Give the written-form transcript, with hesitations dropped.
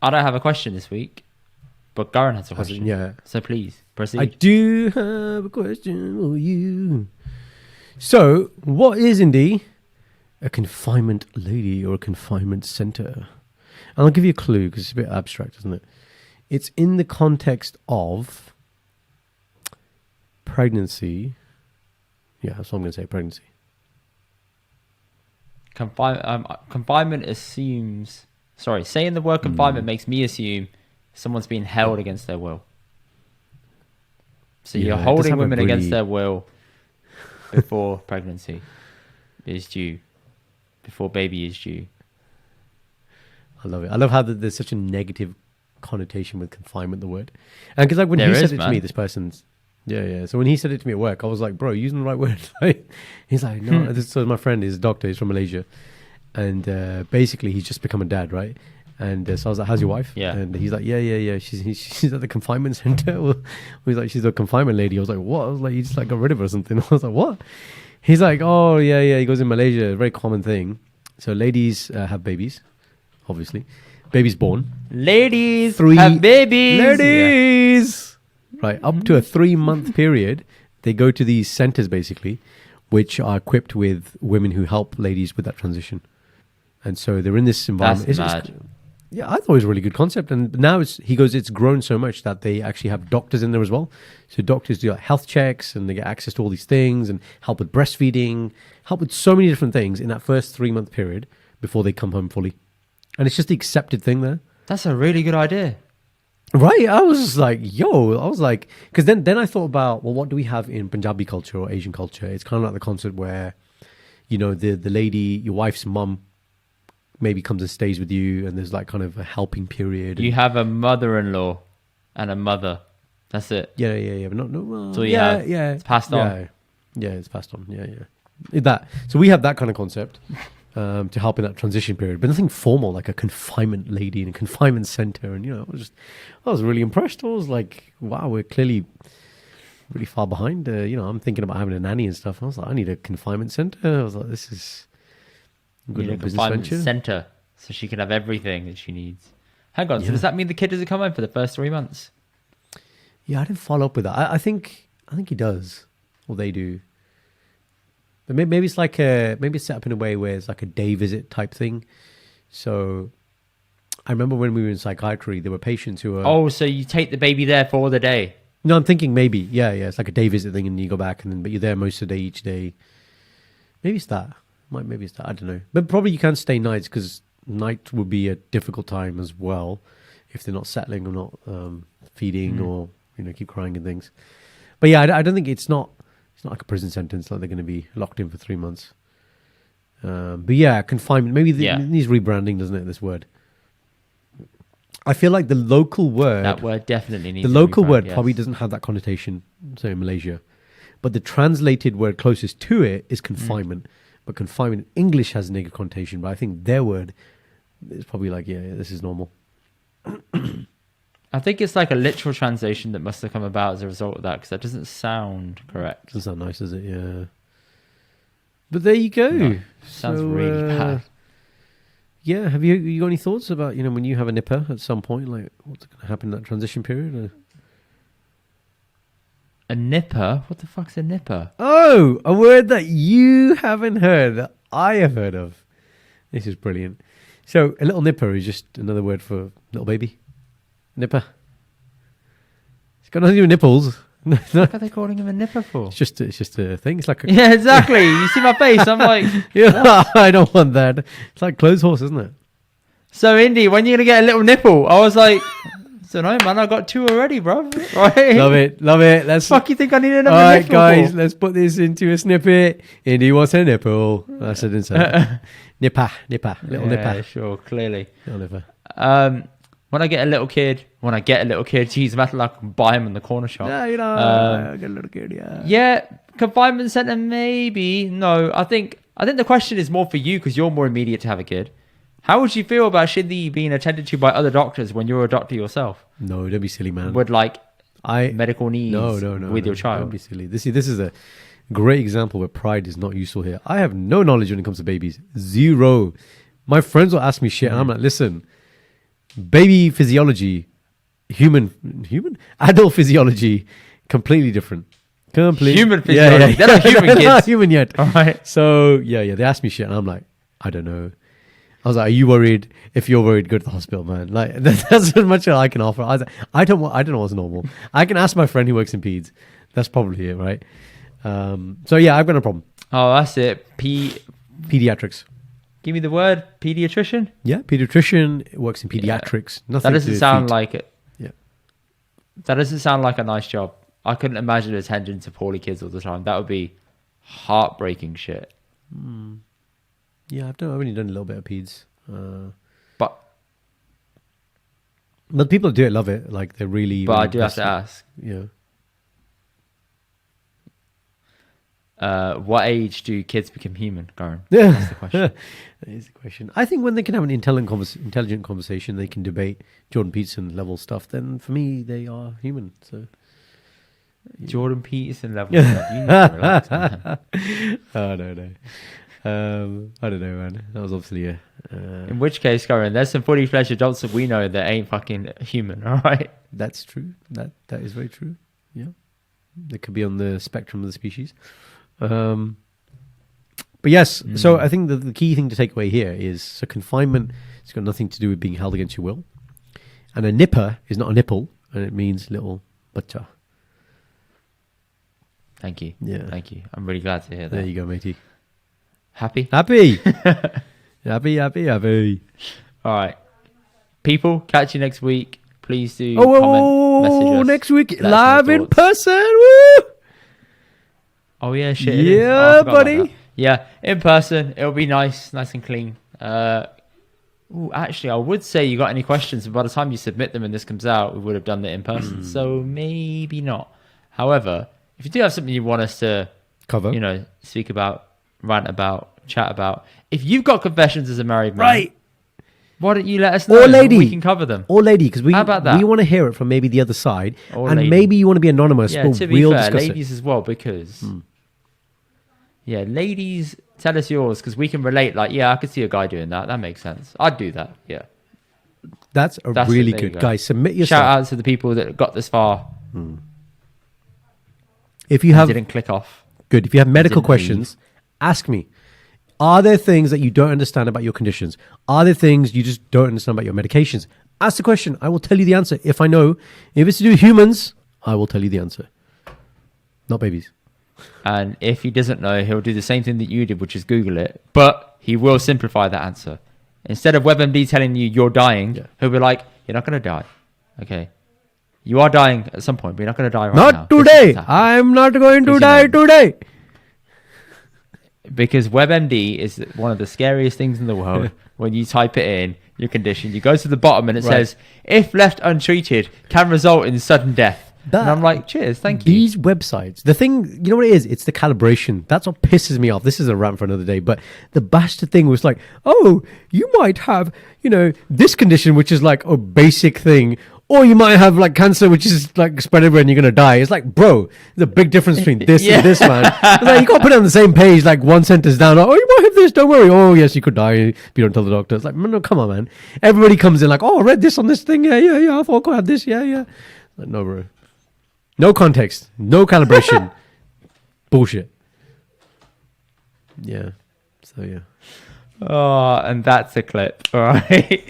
I don't have a question this week, but Garen has a question. Yeah. So please proceed. I do have a question for you. So, what is Indy a confinement lady or a confinement center? And I'll give you a clue because it's a bit abstract, isn't it? It's in the context of pregnancy. Yeah, that's what I'm going to say, pregnancy. Confinement assumes... Sorry, saying the word confinement makes me assume someone's being held against their will. So you're holding women against their will before pregnancy is due, before baby is due. I love it. I love how there's such a negative connotation with confinement, the word. And because like when he said it to me, this person's... Yeah. So when he said it to me at work, I was like, bro, you're using the right word. He's like, no. So my friend is a doctor. He's from Malaysia. And basically, he's just become a dad, right? And so I was like, how's your wife? Yeah. And he's like, yeah. She's at the confinement center. He's like, she's a confinement lady. I was like, what? I was like, you just like got rid of her or something. I was like, what? He's like, oh, yeah. He goes in Malaysia, a very common thing. So ladies have babies, obviously. Baby's born. Ladies have babies. Ladies! Yeah. Right, up to a 3-month period, they go to these centers, basically, which are equipped with women who help ladies with that transition. And so they're in this environment. That's mad. Yeah, I thought it was a really good concept. And now he goes, it's grown so much that they actually have doctors in there as well. So doctors do like health checks and they get access to all these things and help with breastfeeding, help with so many different things in that first 3-month period before they come home fully. And it's just the accepted thing there. That's a really good idea. Right, I was just like, because then I thought about, well, what do we have in Punjabi culture or Asian culture? It's kind of like the concept where, you know, the lady, your wife's mum, maybe comes and stays with you, and there's like kind of a helping period. You have a mother-in-law and a mother. That's it. Yeah, but no. So yeah, it's passed on. Yeah, it's passed on. Yeah. So we have that kind of concept. To help in that transition period, but nothing formal like a confinement lady in a confinement center. And you know, I was really impressed. I was like, wow, we're clearly really far behind. You know, I'm thinking about having a nanny and stuff. I was like, I need a confinement center. I was like, this is a good little business venture. Center, so she can have everything that she needs. Hang on, so does that mean the kid doesn't come home for the first 3 months? Yeah, I didn't follow up with that. I think he does, or they do. But maybe it's like maybe it's set up in a way where it's like a day visit type thing. So I remember when we were in psychiatry, there were patients who were... Oh, so you take the baby there for the day? No, I'm thinking maybe. Yeah. It's like a day visit thing and you go back but you're there most of the day each day. Maybe it's that. Maybe it's that. I don't know. But probably you can't stay nights because night would be a difficult time as well if they're not settling or not feeding or, you know, keep crying and things. But yeah, I don't think it's not like a prison sentence, like they're going to be locked in for 3 months. But yeah, confinement. Maybe it needs rebranding, doesn't it, this word? I feel like the local word... That word definitely needs the local word probably doesn't have that connotation, say in Malaysia. But the translated word closest to it is confinement. But confinement in English has a negative connotation, but I think their word is probably like, yeah, this is normal. I think it's like a literal translation that must have come about as a result of that, because that doesn't sound correct. Doesn't sound nice, does it? Yeah. But there you go. No, sounds really bad. Yeah. Have you got any thoughts about, you know, when you have a nipper at some point, like what's going to happen in that transition period? A nipper? What the fuck's a nipper? Oh, a word that you haven't heard that I have heard of. This is brilliant. So a little nipper is just another word for little baby. Nipper. It's got nothing to do with nipples. What are they calling him a nipper for? It's just a thing. It's like yeah, exactly. You see my face. I'm like, yeah, I don't want that. It's like clothes horse, isn't it? So Indy, when you're gonna get a little nipple? I was like, I don't know, man. I got 2 already, bro. Right? Love it. Let's. Fuck, you think I need another nipple? All right, nipple guys, for? let's put this into a snippet. Indy wants a nipple. That's it. Inside. Nipper, little nipper. Sure, clearly. Little nipper. When I get a little kid, geez, matter like I can buy him in the corner shop. Yeah, you know, I get a little kid, yeah. Yeah, confinement center, maybe. No, I think the question is more for you because you're more immediate to have a kid. How would you feel about Shindy being attended to by other doctors when you're a doctor yourself? No, don't be silly, man. With like medical needs with your child. Don't be silly. This is a great example where pride is not useful here. I have no knowledge when it comes to babies. Zero. My friends will ask me shit and I'm like, listen, Baby physiology, human adult physiology, completely different. Human physiology. They're not human They're not kids. human yet. All right. So yeah, they asked me shit, and I'm like, I don't know. I was like, are you worried? If you're worried, go to the hospital, man. Like that's as much as I can offer. I was like, I don't know what's normal. I can ask my friend who works in peds. That's probably it, right? So yeah, I've got no problem. Oh, that's it. Pediatrics. Give me the word. Pediatrician. Yeah, pediatrician works in pediatrics. Nothing. That doesn't sound feet. like it. Yeah. That doesn't sound like a nice job. I couldn't imagine attending to poorly kids all the time. That would be heartbreaking shit. Yeah, I've only done a little bit of peds. But But people who do it love it. Like they're really. But really I do have to ask. Yeah. What age do kids become human, Garen? Yeah. That's the question. That is the question. I think when they can have an intelligent conversation, they can debate Jordan Peterson level stuff. Then for me, they are human. So. Jordan Peterson level. You need to relax, man. Oh no. I don't know, man. That was obviously a. In which case, Garen, there's some fully fledged adults that we know that ain't fucking human. All right. That's true. That is very true. Yeah, they could be on the spectrum of the species. But yes, so I think the key thing to take away here is so confinement. It's got nothing to do with being held against your will, and a nipper is not a nipple, and it means little butcher. Thank you. Yeah. Thank you. I'm really glad to hear that. There you go, matey. Happy? Happy. Happy. All right. People, catch you next week. Please do comment, message us. Next week, Let us know live your in thoughts. person. Woo! Oh, yeah, shit. it is. Yeah, I forgot about buddy. that. Yeah, in person. It'll be nice and clean. Actually, I would say you got any questions, but by the time you submit them and this comes out, we would have done it in person. So maybe not. However, if you do have something you want us to Cover. speak about, rant about, chat about, if you've got confessions as a married man, Right. why don't you let us know? Or lady. We can cover them. Or lady, because How about that? we want to hear it from maybe the other side. Or and lady. maybe you want to be anonymous. Yeah, but to be we'll fair, discuss ladies as well, because ladies, tell us yours because we can relate. Like, yeah, I could see a guy doing that. That makes sense. I'd do that. Yeah. That's really there you good. go. Guys, submit your Shout stuff. out to the people that got this far. If you have Didn't click off. Good. If you have medical Didn't questions, ask me. Are there things that you don't understand about your conditions? Are there things you just don't understand about your medications? Ask the question. I will tell you the answer. If I know, if it's to do with humans, I will tell you the answer. Not babies. And if he doesn't know, he'll do the same thing that you did, which is Google it. But he will simplify that answer. Instead of WebMD telling you you're dying, he'll be like, you're not going to die. Okay. You are dying at some point, but you're not going to die right now. Not today. I'm not going to die today. Because WebMD is one of the scariest things in the world. When you type it in, your condition, you go to the bottom and it says, if left untreated, can result in sudden death. And I'm like, cheers, thank you. These websites, the thing, you know what it is? It's the calibration. That's what pisses me off. This is a rant for another day. But the bastard thing was like, oh, you might have, this condition, which is like a basic thing. Or you might have like cancer, which is like spread everywhere and you're going to die. It's like, bro, there's a big difference between this and this, man. It's like, you can't put it on the same page, like one sentence down. Like, oh, you might have this, don't worry. Oh, yes, you could die if you don't tell the doctor. It's like, no, come on, man. Everybody comes in like, oh, I read this on this thing. Yeah. I thought I had this. Yeah. Like, no, bro. No context. No calibration. Bullshit. Yeah. So, yeah. Oh, and that's a clip. All right.